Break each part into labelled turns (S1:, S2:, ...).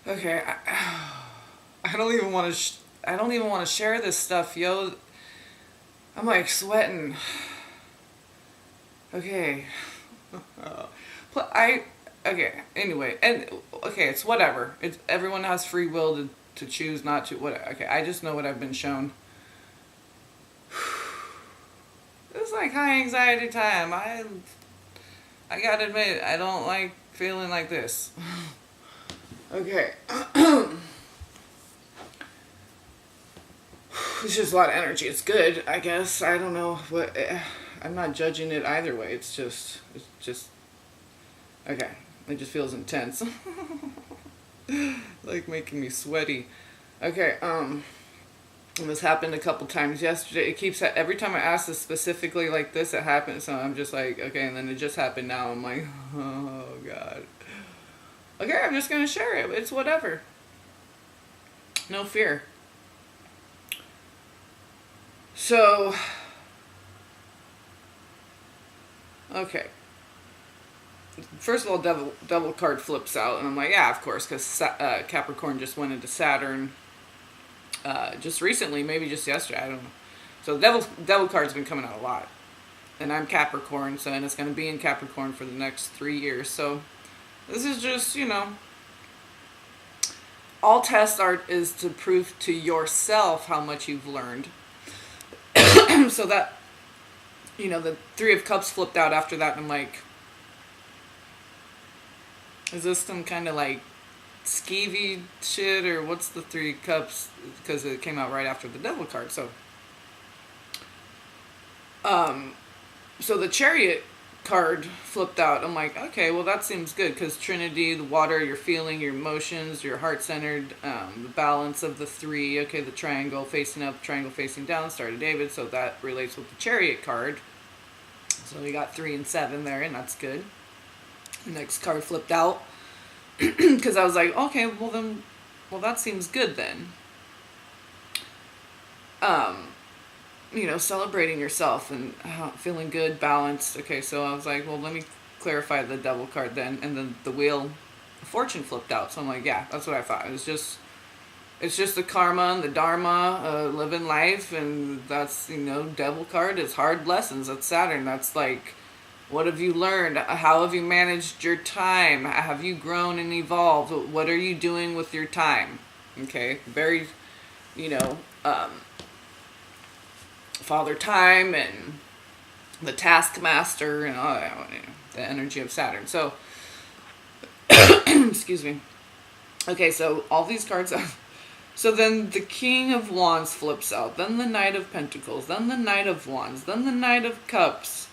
S1: Okay, I don't even want to. I don't even want to share this stuff, yo. I'm like sweating. Okay. I. Okay. Anyway, and okay, it's whatever. It's everyone has free will to choose not to. What? Okay, I just know what I've been shown. It's like high anxiety time. I gotta admit, I don't like feeling like this. Okay. It's just a lot of energy. It's good, I guess. I don't know what. I'm not judging it either way. It's just okay. It just feels intense, like making me sweaty. Okay. And this happened a couple times yesterday. It keeps every time I ask this specifically like this, it happens. So I'm just like, okay. And then it just happened now. I'm like, oh god. Okay, I'm just gonna share it. It's whatever. No fear. So, okay. First of all, devil card flips out, and I'm like, yeah, of course, because Capricorn just went into Saturn just recently, maybe just yesterday. I don't know. So the devil card's been coming out a lot, and I'm Capricorn, so and it's going to be in Capricorn for the next 3 years. So this is just all test art is to prove to yourself how much you've learned. So that the Three of Cups flipped out after that, and I'm like, is this some kind of like skeevy shit, or what's the Three of Cups? Because it came out right after the Devil card. So the Chariot card flipped out. I'm like, okay, well that seems good because Trinity, the water, your feeling, your emotions, your heart centered, the balance of the three. Okay, the triangle facing up, triangle facing down, Star of David. So that relates with the Chariot card. So we got 3 and 7 there, and that's good. The next card flipped out because I was like, okay, well that seems good then. Celebrating yourself and feeling good, balanced. Okay, so I was like, well, let me clarify the Devil card then, and then the Wheel of Fortune flipped out. So I'm like, yeah, that's what I thought. It's just the karma and the dharma, living life, and that's Devil card is hard lessons. That's Saturn. That's like, what have you learned? How have you managed your time? Have you grown and evolved? What are you doing with your time? Okay, very, Father Time and the Taskmaster and all that, the energy of Saturn. So, excuse me. Okay, so all these cards have. So then the King of Wands flips out, then the Knight of Pentacles, then the Knight of Wands, then the Knight of Cups,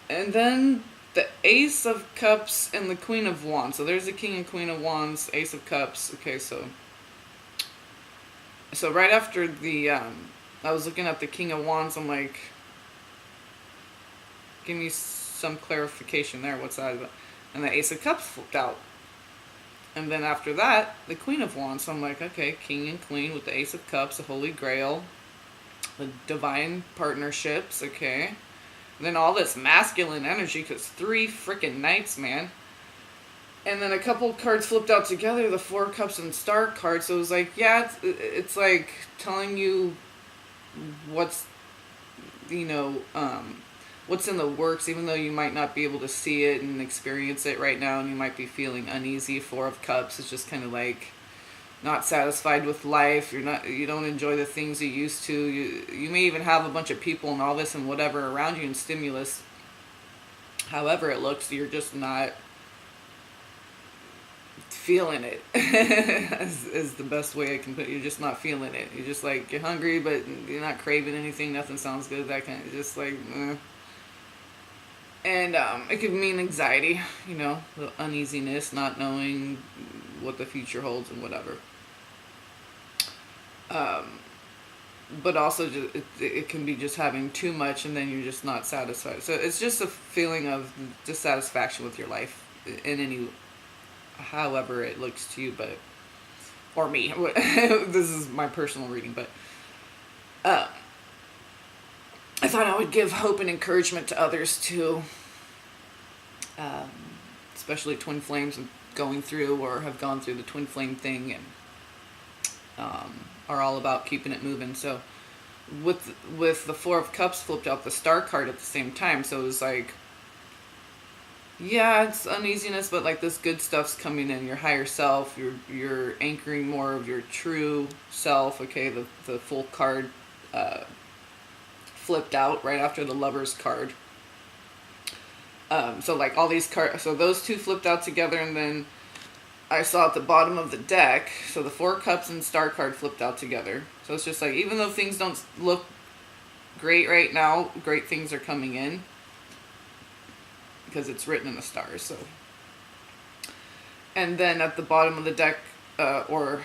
S1: and then the Ace of Cups and the Queen of Wands. So there's the King and Queen of Wands, Ace of Cups. Okay, so right after the I was looking at the King of Wands. I'm like, give me some clarification there. What's that about? And the Ace of Cups flipped out. And then after that, the Queen of Wands. So I'm like, okay, King and Queen with the Ace of Cups, the Holy Grail, the divine partnerships, okay. And then all this masculine energy, because 3 freaking knights, man. And then a couple cards flipped out together, the 4 Cups and Star card. So it was like, yeah, it's like telling you what's what's in the works, even though you might not be able to see it and experience it right now, and you might be feeling uneasy. 4 of Cups is just kind of like not satisfied with life. You don't enjoy the things you used to. You may even have a bunch of people and all this and whatever around you and stimulus, however it looks, you're just not feeling it. is the best way I can put it. You're just not feeling it. You're just like, you're hungry, but you're not craving anything. Nothing sounds good. That kind of just like, and it could mean anxiety, the uneasiness, not knowing what the future holds and whatever. But also it can be just having too much, and then you're just not satisfied. So it's just a feeling of dissatisfaction with your life in any, however it looks to you, or me. This is my personal reading, but I thought I would give hope and encouragement to others too. especially twin flames going through or have gone through the twin flame thing, and are all about keeping it moving. So with the Four of Cups flipped out the Star card at the same time, so it was like, yeah, it's uneasiness, but like this good stuff's coming in, your higher self, you're anchoring more of your true self. Okay, the Full card flipped out right after the Lover's card. So like all these cards, so those two flipped out together, and then I saw at the bottom of the deck, so the Four Cups and Star card flipped out together. So it's just like, even though things don't look great right now, great things are coming in, because it's written in the stars. So, and then at the bottom of the deck, or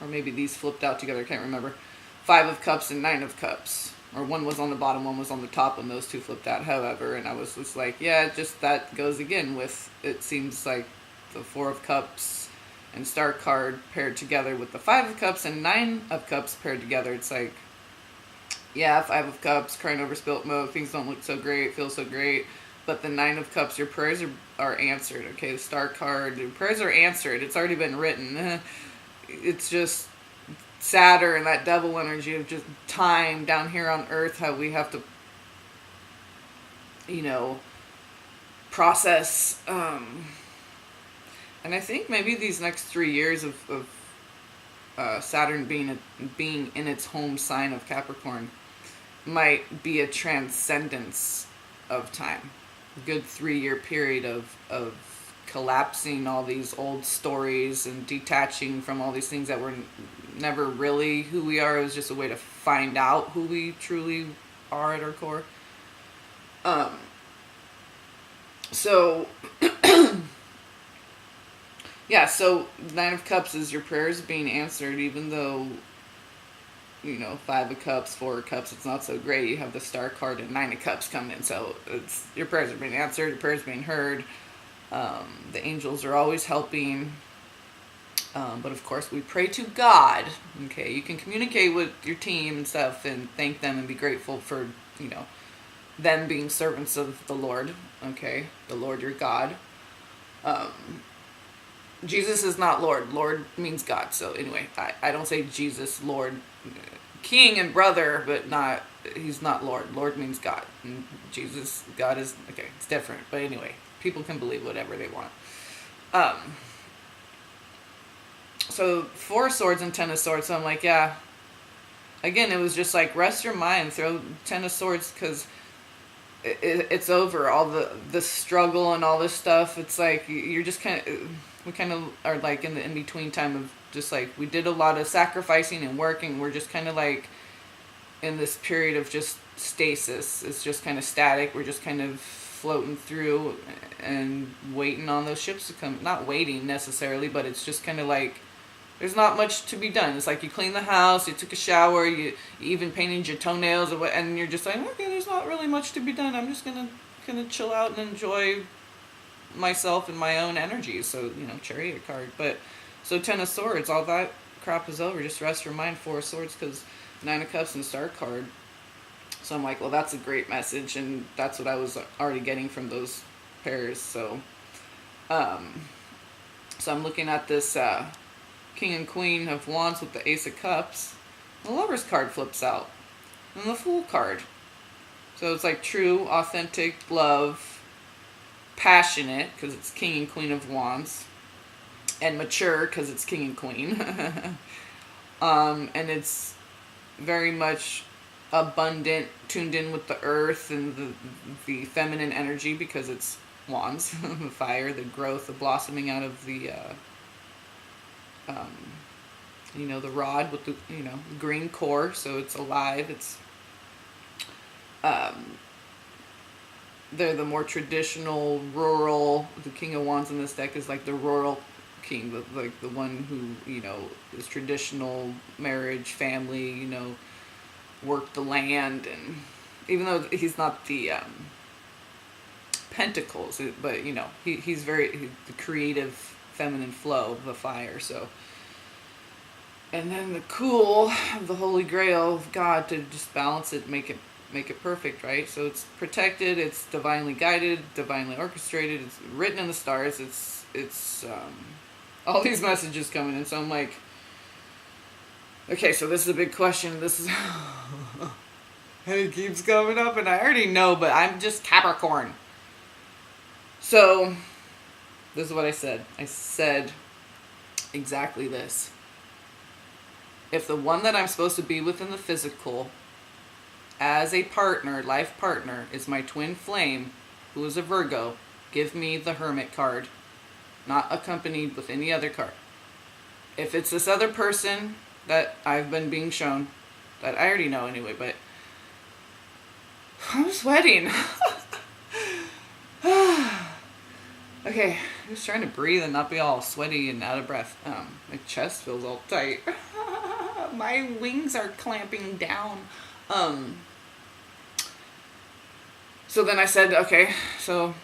S1: maybe these flipped out together, I can't remember, Five of Cups and Nine of Cups. Or one was on the bottom, one was on the top, and those two flipped out, however. And I was just like, yeah, just that goes again with, it seems like the Four of Cups and Star card paired together with the Five of Cups and Nine of Cups paired together. It's like, yeah, Five of Cups, crying over spilt milk, things don't look so great, feel so great. But the Nine of Cups, your prayers are answered. Okay, the Star card, your prayers are answered. It's already been written. It's just Saturn, that devil energy of just time down here on Earth, how we have to, process. And I think maybe these next 3 years of Saturn being in its home sign of Capricorn might be a transcendence of time. A good 3-year period of collapsing all these old stories and detaching from all these things that were never really who we are. It was just a way to find out who we truly are at our core. So yeah, so Nine of Cups is your prayers being answered, even though, Five of Cups, Four of Cups, it's not so great. You have the Star card and Nine of Cups coming in, so it's your prayers are being answered, your prayers being heard. The angels are always helping. But of course, we pray to God. Okay, you can communicate with your team and stuff and thank them and be grateful for, them being servants of the Lord. Okay, the Lord your God. Jesus is not Lord. Lord means God. So anyway, I don't say Jesus, Lord, King and brother, but he's not Lord. Lord means God. And Jesus, God is, okay, it's different. But anyway, people can believe whatever they want. So 4 of Swords and 10 of Swords. So I'm like, yeah. Again, it was just like, rest your mind, throw 10 of Swords, because it's over. All the struggle and all this stuff. It's like, you're just we kind of are like in the in-between time of just like, we did a lot of sacrificing and working. We're just kind of like in this period of just stasis. It's just kind of static. We're just kind of floating through and waiting on those ships to come. Not waiting necessarily, but it's just kind of like, there's not much to be done. It's like you clean the house, you took a shower, you even painted your toenails, and you're just like, okay, there's not really much to be done. I'm just gonna chill out and enjoy myself and my own energy. So, Chariot card. But so 10 of Swords, all that crap is over. Just rest your mind. 4 of Swords, because 9 of Cups and Star card. So I'm like, well, that's a great message, and that's what I was already getting from those pairs. So, so I'm looking at this King and Queen of Wands with the Ace of Cups. The Lover's card flips out, and the Fool card. So it's like true, authentic love, passionate, because it's King and Queen of Wands, and mature, because it's King and Queen. And it's very much abundant, tuned in with the earth and the feminine energy, because it's wands, the fire, the growth, the blossoming out of the the rod with the green core, so it's alive. It's they're the more traditional rural. The King of Wands in this deck is like the rural king, the one who is traditional marriage, family, work the land, and even though he's not the pentacles, but he's very the creative feminine flow of the fire. So, and then the cool of the Holy Grail of God to just balance it, make it make it perfect, right? So it's protected, it's divinely guided, divinely orchestrated, it's written in the stars, it's all these messages coming in. So I'm like, okay, so this is a big question. This is and it keeps coming up, and I already know, but I'm just Capricorn. So this is what I said. I said exactly this. If the one that I'm supposed to be with in the physical as a partner, life partner, is my twin flame, who is a Virgo, give me the Hermit card, not accompanied with any other card. If it's this other person that I've been being shown, that I already know anyway, but I'm sweating. Okay, I'm just trying to breathe and not be all sweaty and out of breath. My chest feels all tight. My wings are clamping down. So then I said, okay, so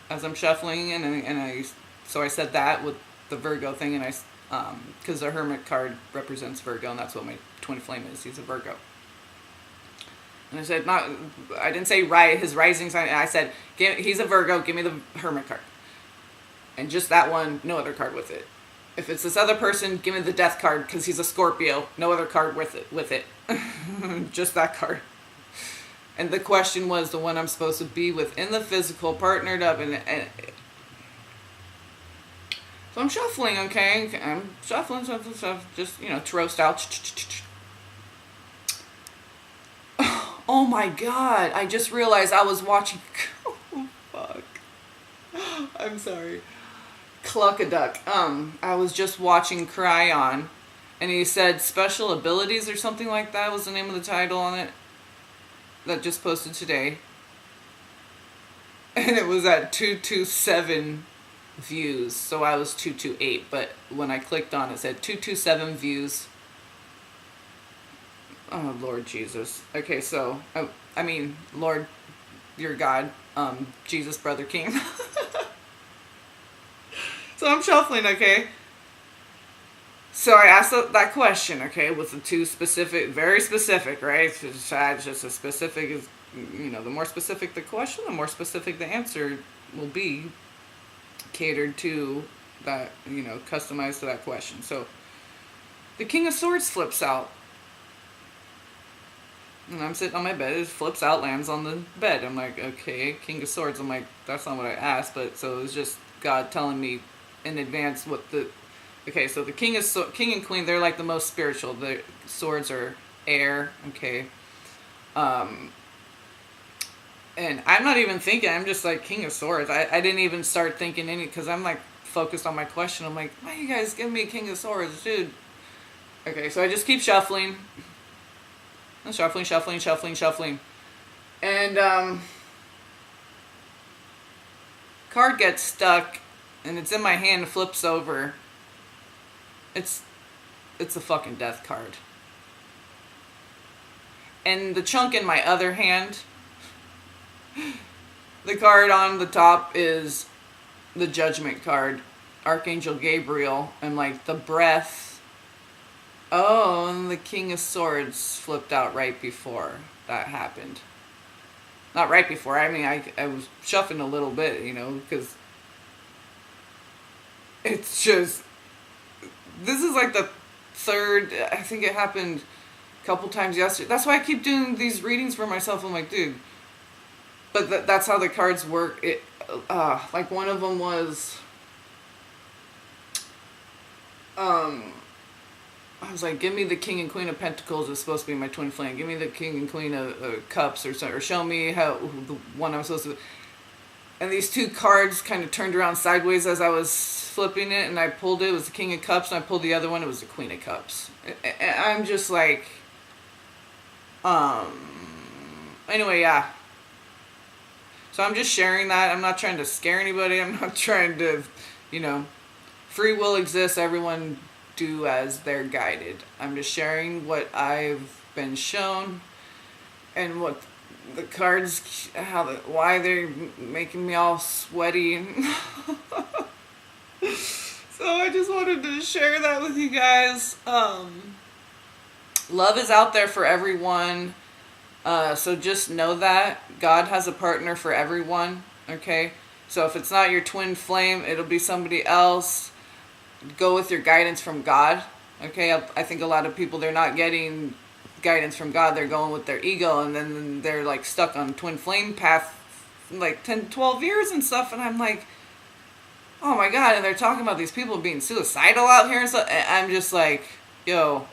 S1: as I'm shuffling so I said that with the Virgo thing, and because the Hermit card represents Virgo, and that's what my twin flame is. He's a Virgo. And I said, I didn't say his rising sign. I said, he's a Virgo, give me the Hermit card. And just that one, no other card with it. If it's this other person, give me the Death card, because he's a Scorpio, no other card with it. Just that card. And the question was the one I'm supposed to be with in the physical, partnered up, and so I'm shuffling, okay? I'm shuffling, just, to roast out. Oh my God, I just realized I was watching, oh fuck, I'm sorry, Cluck-a-Duck. I was just watching Cryon, and he said Special Abilities or something like that was the name of the title on it, that just posted today. And it was at 227 views, so I was 228, but when I clicked on it said 227 views. Oh, Lord Jesus. Okay, so, I mean, Lord, your God, Jesus, Brother King. So I'm shuffling, okay? So I asked that question, okay, with the two specific, very specific, right? It's just a specific, is, the more specific the question, the more specific the answer will be catered to that, customized to that question. So the King of Swords flips out. And I'm sitting on my bed, it flips out, lands on the bed. I'm like, okay, King of Swords. I'm like, that's not what I asked, but so it was just God telling me in advance what the... Okay, so the King and Queen, they're like the most spiritual. The swords are air, okay. And I'm not even thinking, I'm just like, King of Swords. I didn't even start thinking because I'm like focused on my question. I'm like, why are you guys giving me King of Swords, dude? Okay, so I just keep shuffling. And shuffling. And, card gets stuck, and it's in my hand, flips over. It's a fucking Death card. And the chunk in my other hand, the card on the top is the Judgment card, Archangel Gabriel, and like the breath. Oh, and the King of Swords flipped out right before that happened. Not right before, I mean, I was shuffling a little bit, because it's just, this is like the third, I think it happened a couple times yesterday. That's why I keep doing these readings for myself. I'm like, dude, but that's how the cards work. Like one of them was, I was like, give me the King and Queen of Pentacles is supposed to be my twin flame. Give me the King and Queen of Cups or show me how the one I'm supposed to... And these two cards kind of turned around sideways as I was flipping it, and I pulled it. It was the King of Cups, and I pulled the other one. It was the Queen of Cups. And I'm just like... Anyway, yeah. So I'm just sharing that. I'm not trying to scare anybody. I'm not trying to, free will exists. Everyone do as they're guided. I'm just sharing what I've been shown and what the cards, why they're making me all sweaty. So I just wanted to share that with you guys. Love is out there for everyone. So just know that God has a partner for everyone. Okay, so if it's not your twin flame, it'll be somebody else. Go with your guidance from God. Okay, I think a lot of people, they're not getting guidance from God. They're going with their ego, and then they're like stuck on twin flame path like 10, 12 years and stuff. And I'm like, oh my God. And they're talking about these people being suicidal out here and stuff. And I'm just like, yo,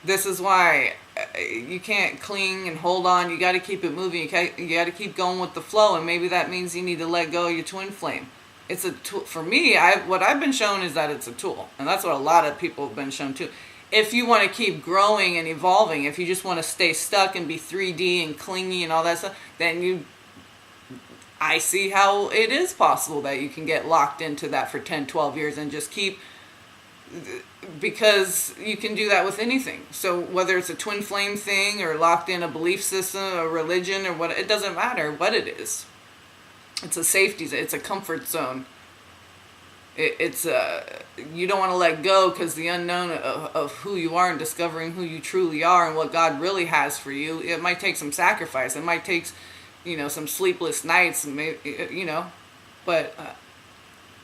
S1: this is why you can't cling and hold on. You got to keep it moving. You got to keep going with the flow. And maybe that means you need to let go of your twin flame. It's a tool. For me, what I've been shown is that it's a tool. And that's what a lot of people have been shown too. If you want to keep growing and evolving, if you just want to stay stuck and be 3D and clingy and all that stuff, then I see how it is possible that you can get locked into that for 10, 12 years and just keep, because you can do that with anything. So whether it's a twin flame thing or locked in a belief system, a religion, or what, it doesn't matter what it is. It's a safety, it's a comfort zone. It's you don't want to let go, because the unknown of who you are and discovering who you truly are and what God really has for you, it might take some sacrifice. It might take, some sleepless nights, but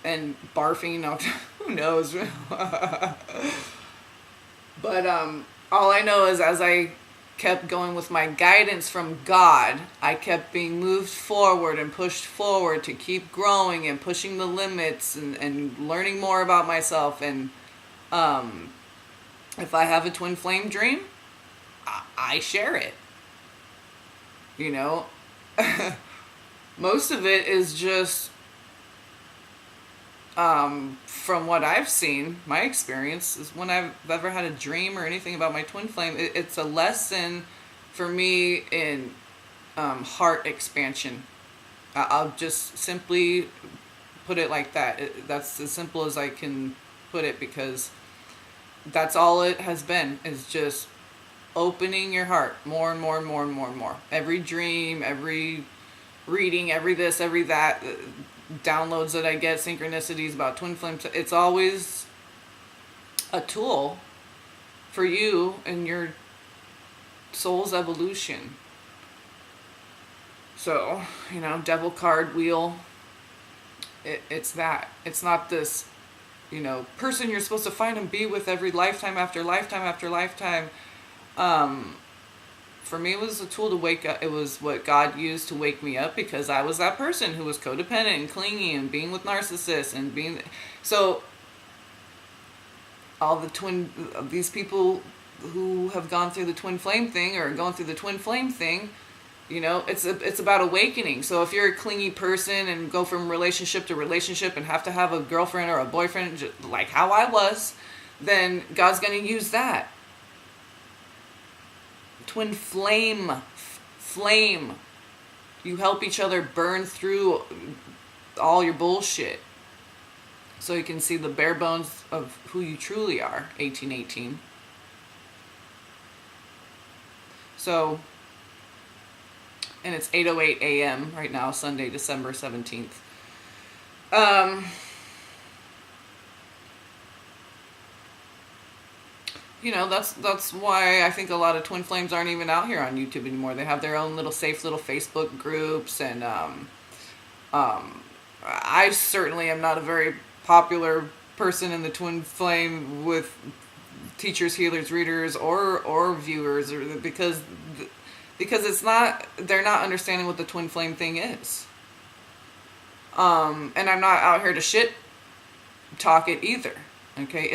S1: and barfing, who knows? But all I know is, as I kept going with my guidance from God, I kept being moved forward and pushed forward to keep growing and pushing the limits and learning more about myself. And if I have a twin flame dream, I share it. Most of it is just, from what I've seen, my experience is when I've ever had a dream or anything about my twin flame, it's a lesson for me in heart expansion. I'll just simply put it like that. That's as simple as I can put it, because that's all it has been, is just opening your heart more and more and more and more and more. Every dream, every reading, every this, every that, downloads that I get, synchronicities about twin flames, it's always a tool for you and your soul's evolution. So, devil card wheel, it's that. It's not this, person you're supposed to find and be with every lifetime after lifetime after lifetime. For me, it was a tool to wake up. It was what God used to wake me up, because I was that person who was codependent and clingy and being with narcissists and being. So all these people who have gone through the twin flame thing or going through the twin flame thing, it's about awakening. So if you're a clingy person and go from relationship to relationship and have to have a girlfriend or a boyfriend, just like how I was, then God's going to use that. Twin flame. You help each other burn through all your bullshit, so you can see the bare bones of who you truly are. 1818. So, and it's 8:08 a.m. right now, Sunday, December 17th. That's why I think a lot of twin flames aren't even out here on YouTube anymore. They have their own little safe little Facebook groups, and I certainly am not a very popular person in the twin flame with teachers, healers, readers, or viewers, because they're not understanding what the twin flame thing is. And I'm not out here to shit talk it either. Okay,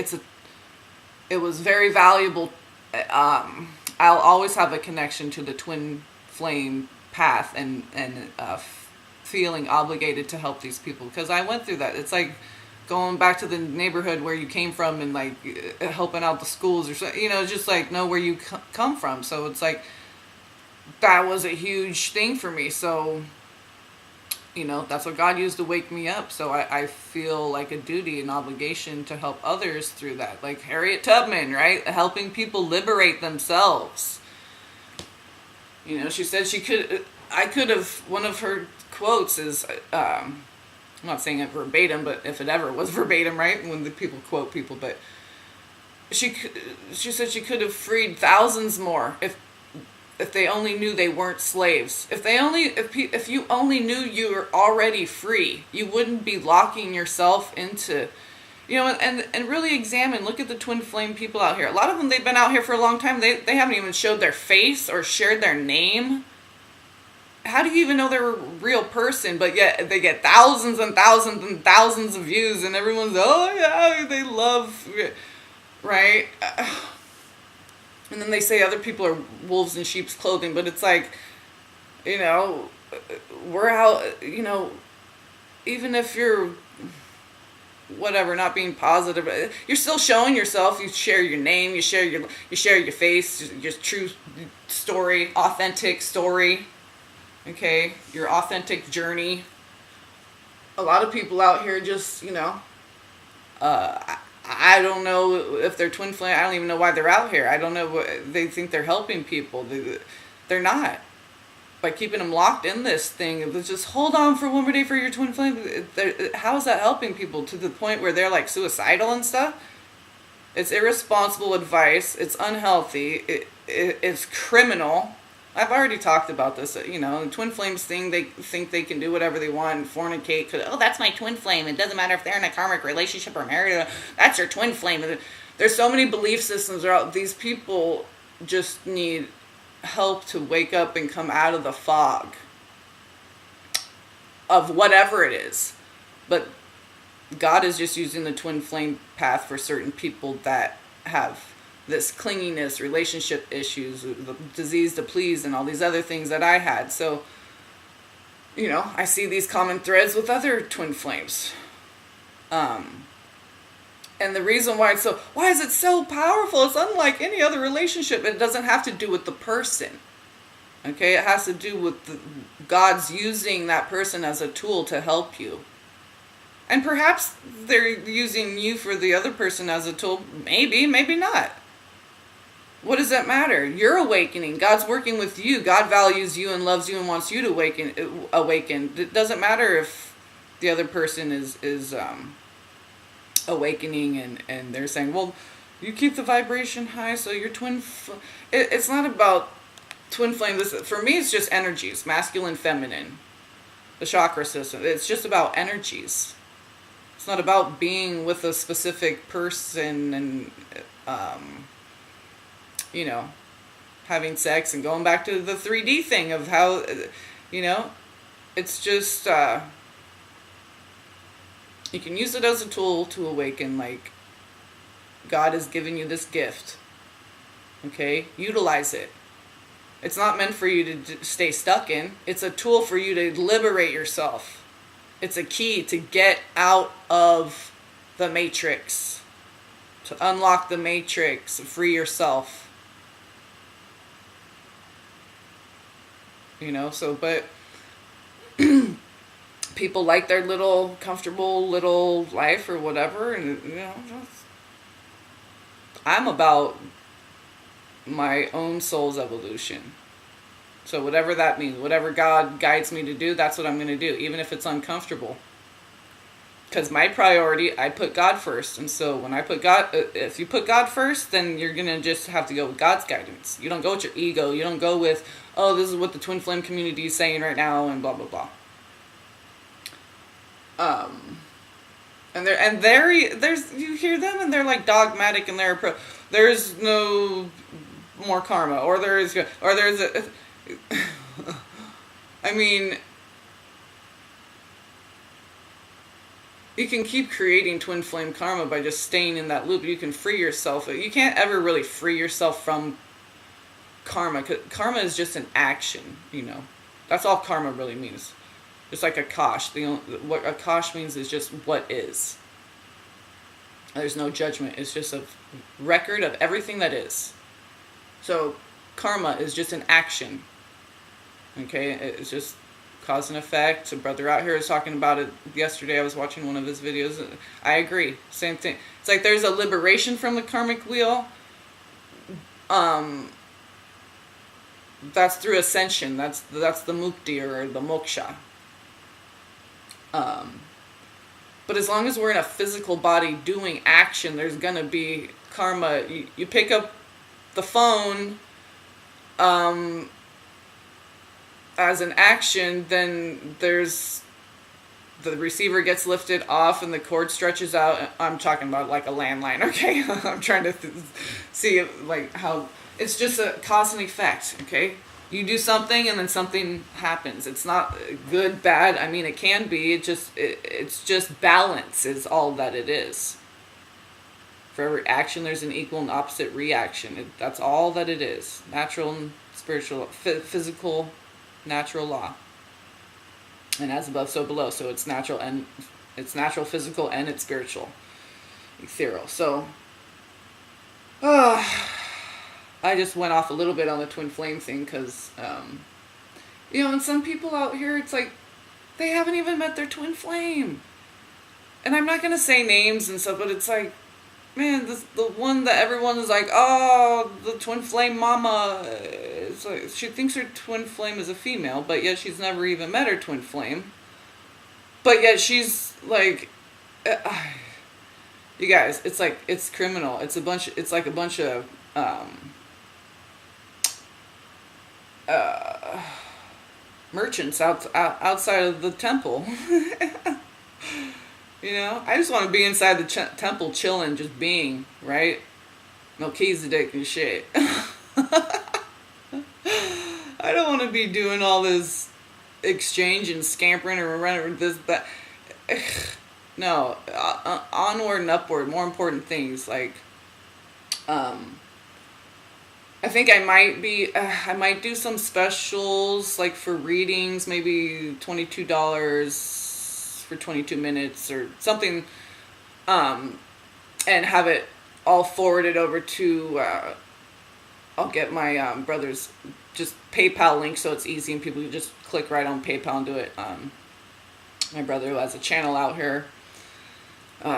S1: it was very valuable. I'll always have a connection to the twin flame path and feeling obligated to help these people, because I went through that. It's like going back to the neighborhood where you came from and like helping out the schools or something, just like know where you come from. So it's like that was a huge thing for me. So that's what God used to wake me up. So I feel like a duty and obligation to help others through that. Like Harriet Tubman, right? Helping people liberate themselves. She said one of her quotes is, I'm not saying it verbatim, but if it ever was verbatim, right? When the people quote people, but she said she could have freed thousands more if they only knew they weren't slaves, if you only knew you were already free, you wouldn't be locking yourself into, and really examine, look at the twin flame people out here. A lot of them, they've been out here for a long time. They haven't even showed their face or shared their name. How do you even know they're a real person? But yet they get thousands and thousands and thousands of views, and everyone's, oh yeah, they love, right? And then they say other people are wolves in sheep's clothing, but it's like, we're out, even if you're whatever, not being positive, you're still showing yourself. You share your name, you share your face, your true story, authentic story. Okay, your authentic journey. A lot of people out here just, I don't know if they're twin flame. I don't even know why they're out here. I don't know. They think they're helping people. They're not. By keeping them locked in this thing, just hold on for one more day for your twin flame. How is that helping people to the point where they're like suicidal and stuff? It's irresponsible advice. It's unhealthy. It's criminal. I've already talked about this, the twin flames thing. They think they can do whatever they want and fornicate. Cause, that's my twin flame. It doesn't matter if they're in a karmic relationship or married. That's your twin flame. There's so many belief systems out. These people just need help to wake up and come out of the fog of whatever it is. But God is just using the twin flame path for certain people that have this clinginess, relationship issues, the disease to please, and all these other things that I had. So, I see these common threads with other twin flames. And the reason why why is it so powerful? It's unlike any other relationship. It doesn't have to do with the person. Okay, it has to do with God's using that person as a tool to help you. And perhaps they're using you for the other person as a tool. Maybe, maybe not. What does that matter? You're awakening. God's working with you. God values you and loves you and wants you to awaken. It doesn't matter if the other person is awakening and they're saying, well, you keep the vibration high, so your it's not about twin flame. For me, it's just energies, masculine, feminine, the chakra system. It's just about energies. It's not about being with a specific person and having sex and going back to the 3D thing of how, it's just, you can use it as a tool to awaken, like God has given you this gift. Okay? Utilize it. It's not meant for you to stay stuck in. It's a tool for you to liberate yourself. It's a key to get out of the matrix, to unlock the matrix, free yourself. But people like their little comfortable little life or whatever, and I'm about my own soul's evolution. So whatever that means, whatever God guides me to do, that's what I'm going to do, even if it's uncomfortable. Because my priority, I put God first. And so when I put God, if you put God first, then you're going to just have to go with God's guidance. You don't go with your ego. You don't go with, oh, this is what the twin flame community is saying right now and blah, blah, blah. There's you hear them and they're like dogmatic in their approach. There's no more karma, or there's I mean, you can keep creating twin flame karma by just staying in that loop. You can free yourself. You can't ever really free yourself from karma. Karma is just an action, That's all karma really means. Just like Akash. What Akash means is just what is. There's no judgment. It's just a record of everything that is. So karma is just an action. Okay? It's just cause and effect. A brother out here was talking about it yesterday. I was watching one of his videos. I agree. Same thing. It's like there's a liberation from the karmic wheel. That's through ascension. That's the mukti or the moksha. But as long as we're in a physical body doing action, there's going to be karma. You pick up the phone as an action, then there's the receiver gets lifted off and the cord stretches out. I'm talking about like a landline, okay? I'm trying to see like how it's just a cause and effect, okay? You do something and then something happens. It's not good, bad. I mean, it can be. It's just balance is all that it is. For every action, there's an equal and opposite reaction. That's all that it is. Natural and spiritual, physical, natural law. And as above, so below. So it's natural, physical, and it's spiritual, ethereal. So, I just went off a little bit on the twin flame thing because, and some people out here, it's like they haven't even met their twin flame. And I'm not gonna say names and stuff, but it's like, man, the one that everyone is like, oh, the twin flame mama. It's like, she thinks her twin flame is a female, but yet she's never even met her twin flame. But yet she's like, you guys, it's like, it's criminal. It's like a bunch of, merchants outside of the temple. I just want to be inside the temple chilling, just being, right? Melchizedek and shit. I don't want to be doing all this exchange and scampering or running this, that. No, onward and upward, more important things. Like, I think I might do some specials, like for readings, maybe $22 for 22 minutes or something, and have it all forwarded over to, I'll get my brother's just PayPal link so it's easy and people can just click right on PayPal and do it. My brother who has a channel out here,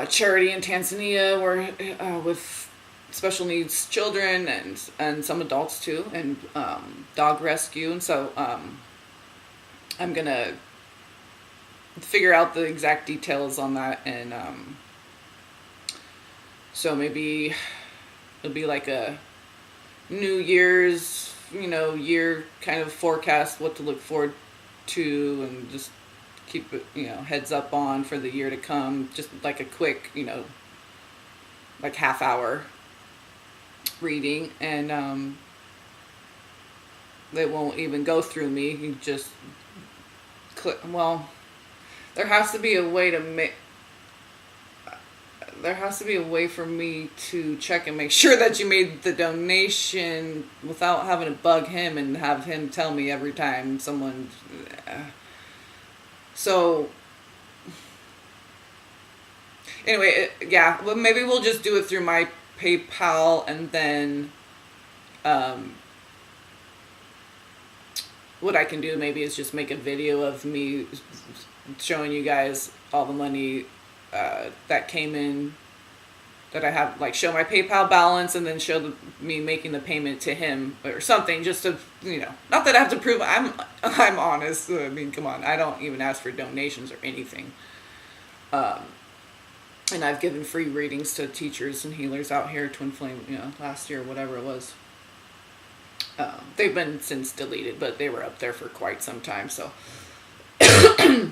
S1: charity in Tanzania, where with special needs children and some adults too, and dog rescue. And so I'm gonna figure out the exact details on that, and so maybe it'll be like a New Year's year kind of forecast, what to look forward to, and just keep it heads up on for the year to come. Just like a quick like half hour reading, and they won't even go through me. You just click. Well, there has to be a way to make. There has to be a way for me to check and make sure that you made the donation without having to bug him and have him tell me every time someone. So anyway, yeah. Well, maybe we'll just do it through my PayPal, and then what I can do maybe is just make a video of me showing you guys all the money that came in, that I have, like show my PayPal balance and then show me making the payment to him or something, just to not that I have to prove I'm honest. I mean, come on, I don't even ask for donations or anything. And I've given free readings to teachers and healers out here, Twin Flame, last year, whatever it was. They've been since deleted, but they were up there for quite some time. So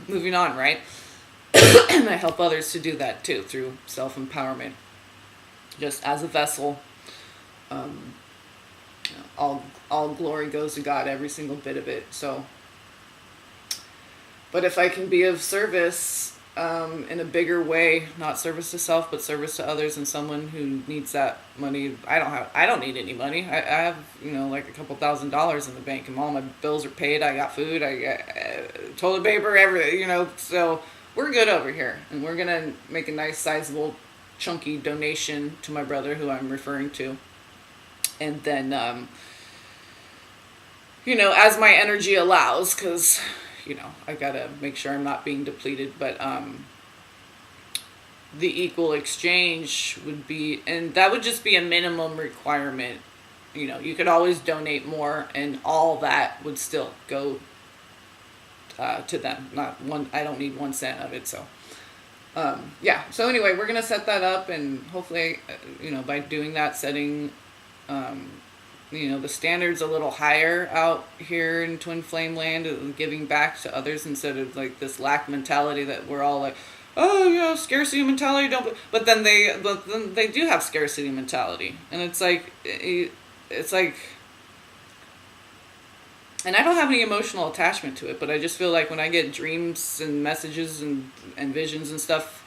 S1: moving on, right? And I help others to do that too, through self-empowerment, just as a vessel. All glory goes to God, every single bit of it. So, but if I can be of service in a bigger way, not service to self, but service to others, and someone who needs that money. I don't need any money. I have, like a couple $1,000s in the bank, and all my bills are paid. I got food, I got toilet paper, everything, so we're good over here. And we're gonna make a nice sizable chunky donation to my brother who I'm referring to. And then as my energy allows, because I gotta make sure I'm not being depleted, but the equal exchange would be, and that would just be a minimum requirement. You could always donate more, and all that would still go to them. I don't need 1 cent of it. So yeah. So anyway, we're gonna set that up, and hopefully, by doing that, setting the standard's a little higher out here in Twin Flame Land, giving back to others instead of like this lack mentality that we're all like, oh yeah, scarcity mentality. Don't. But then they do have scarcity mentality, and it's like, and I don't have any emotional attachment to it, but I just feel like when I get dreams and messages and visions and stuff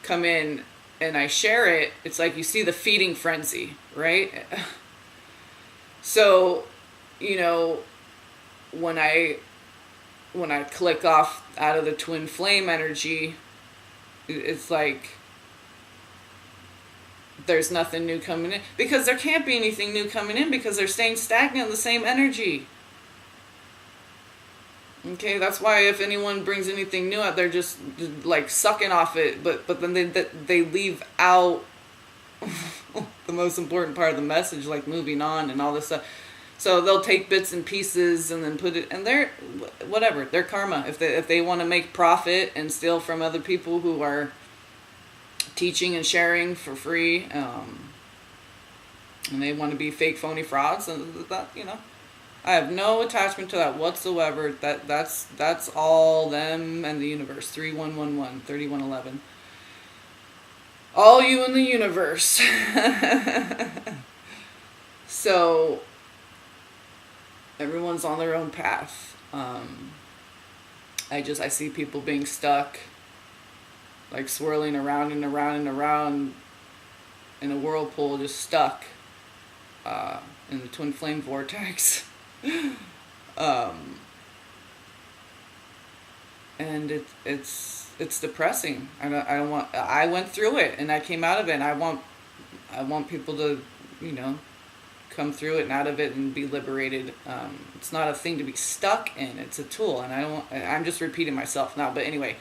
S1: come in, and I share it, it's like you see the feeding frenzy, right? So, when I click off out of the twin flame energy, it's like there's nothing new coming in, because there can't be anything new coming in, because they're staying stagnant in the same energy. Okay, that's why if anyone brings anything new out, they're just like sucking off it, but then they leave out the most important part of the message, like moving on and all this stuff. So they'll take bits and pieces and then put it, and they're whatever, their karma. If they want to make profit and steal from other people who are teaching and sharing for free, and they want to be fake, phony frauds, and that, I have no attachment to that whatsoever. That's all them and the universe. 3111, 3111. All you in the universe. So everyone's on their own path. I see people being stuck, like swirling around and around and around in a whirlpool, just stuck in the twin flame vortex. And it's depressing. I went through it and I came out of it, and I want people to, come through it and out of it and be liberated. It's not a thing to be stuck in. It's a tool, and I'm just repeating myself now, but anyway,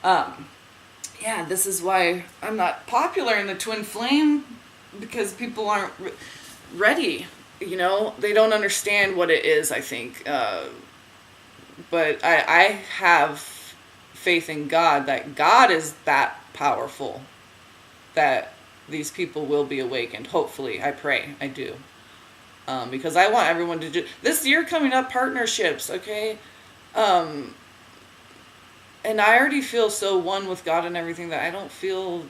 S1: yeah, this is why I'm not popular in the twin flame, because people aren't ready. They don't understand what it is, I think. But I have faith in God, that God is that powerful, that these people will be awakened. Hopefully, I pray, I do. Because I want everyone to do this year coming up, partnerships, okay? And I already feel so one with God and everything that I don't feel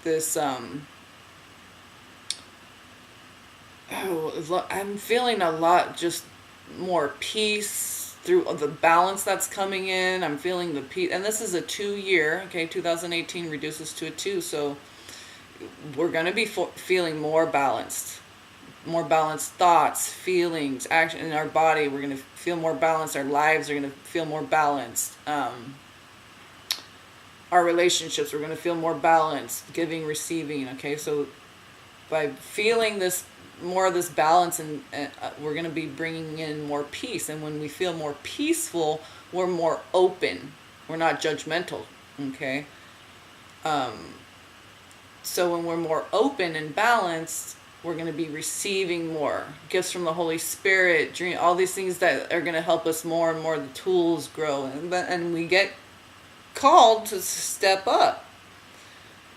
S1: this, I'm feeling a lot just more peace through the balance that's coming in. I'm feeling the peace, and this is a 2-year, okay, 2018 reduces to a 2, so we're going to be feeling more balanced thoughts, feelings, action in our body. We're going to feel more balanced. Our lives are going to feel more balanced. Our relationships, we're going to feel more balanced, giving, receiving, okay? So by feeling this, more of this balance, and we're going to be bringing in more peace. And when we feel more peaceful, we're more open. We're not judgmental, okay? So when we're more open and balanced, we're going to be receiving more gifts from the Holy Spirit, dream, all these things that are going to help us more and more. The tools grow, and we get called to step up.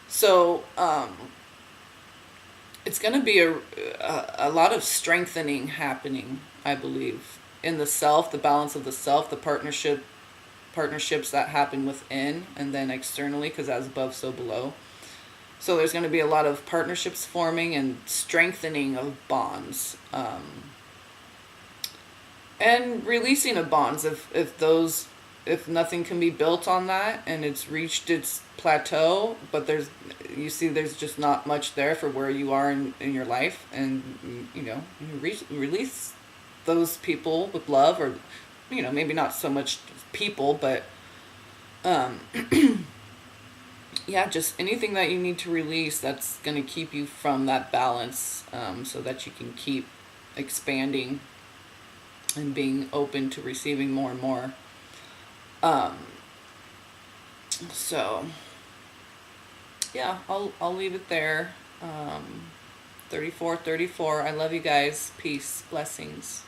S1: So it's going to be a lot of strengthening happening, I believe, in the self, the balance of the self, the partnerships that happen within, and then externally, because as above, so below. So there's going to be a lot of partnerships forming and strengthening of bonds, and releasing of bonds if nothing can be built on that and it's reached its plateau, but there's just not much there for where you are in your life, and you release those people with love, or maybe not so much people, but yeah, just anything that you need to release that's going to keep you from that balance, so that you can keep expanding and being open to receiving more and more. So yeah, I'll leave it there. 34. I love you guys. Peace, blessings.